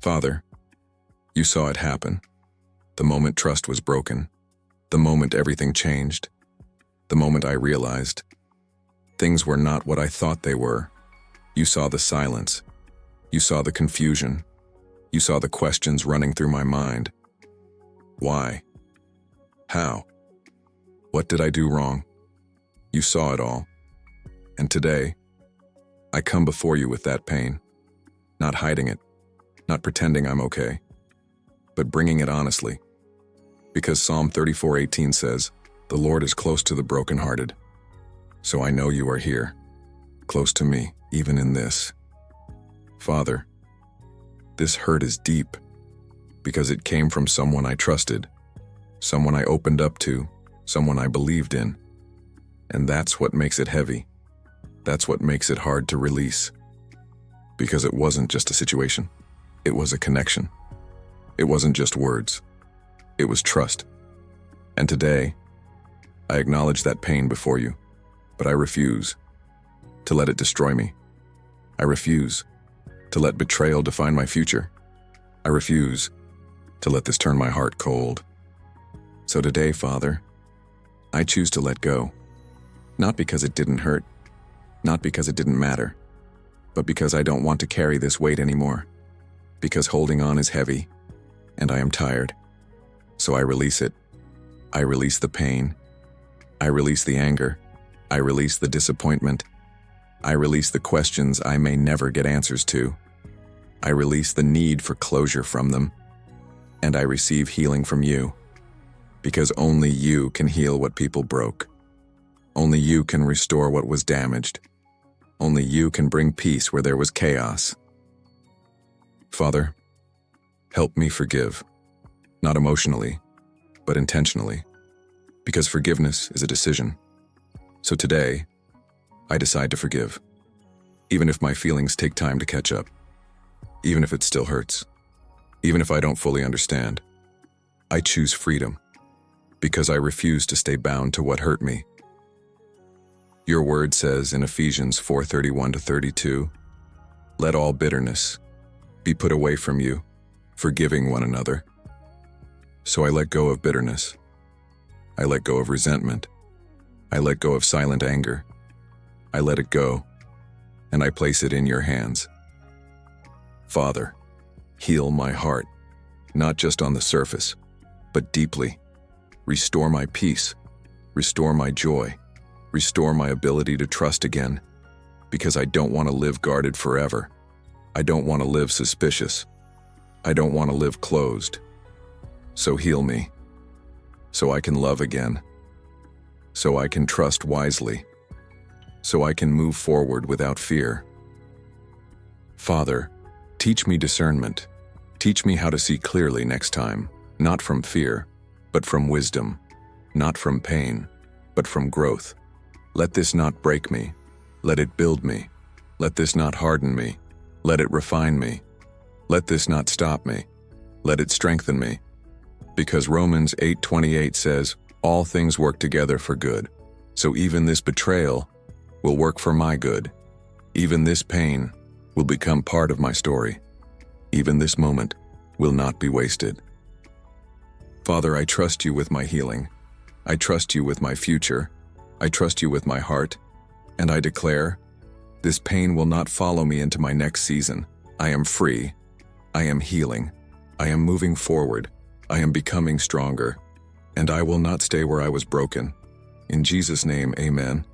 Father, you saw it happen. The moment trust was broken. The moment everything changed. The moment I realized things were not what I thought they were. You saw the silence. You saw the confusion. You saw the questions running through my mind. Why? How? What did I do wrong? You saw it all. And today, I come before you with that pain, not hiding it, not pretending I'm okay, but bringing it honestly. Because Psalm 34:18 says, "The Lord is close to the brokenhearted." So I know you are here, close to me, even in this. Father, this hurt is deep because it came from someone I trusted, someone I opened up to, someone I believed in. And that's what makes it heavy. That's what makes it hard to release. Because it wasn't just a situation. It was a connection. It wasn't just words. It was trust. And today, I acknowledge that pain before you, but I refuse to let it destroy me. I refuse to let betrayal define my future. I refuse to let this turn my heart cold. So today, Father, I choose to let go. Not because it didn't hurt, not because it didn't matter, but because I don't want to carry this weight anymore. Because holding on is heavy, and I am tired. So I release it. I release the pain. I release the anger. I release the disappointment. I release the questions I may never get answers to. I release the need for closure from them. And I receive healing from you. Because only you can heal what people broke. Only you can restore what was damaged. Only you can bring peace where there was chaos. Father, help me forgive, not emotionally, but intentionally, because forgiveness is a decision. So today, I decide to forgive, even if my feelings take time to catch up, even if it still hurts, even if I don't fully understand. I choose freedom, because I refuse to stay bound to what hurt me. Your word says in Ephesians 4:31-32, "Let all bitterness be put away from you, forgiving one another." So I let go of bitterness. I let go of resentment. I let go of silent anger. I let it go, and I place it in your hands. Father, heal my heart, not just on the surface, but deeply. Restore my peace. Restore my joy. Restore my ability to trust again, because I don't want to live guarded forever. I don't want to live suspicious. I don't want to live closed. So heal me, so I can love again, so I can trust wisely, so I can move forward without fear. Father, teach me discernment. Teach me how to see clearly next time, not from fear, but from wisdom, not from pain, but from growth. Let this not break me. Let it build me. Let this not harden me. Let it refine me. Let this not stop me. Let it strengthen me. Because Romans 8:28 says, "All things work together for good." So even this betrayal will work for my good. Even this pain will become part of my story. Even this moment will not be wasted. Father, I trust you with my healing. I trust you with my future. I trust you with my heart, and I declare, this pain will not follow me into my next season. I am free. I am healing. I am moving forward. I am becoming stronger, and I will not stay where I was broken. In Jesus' name, amen.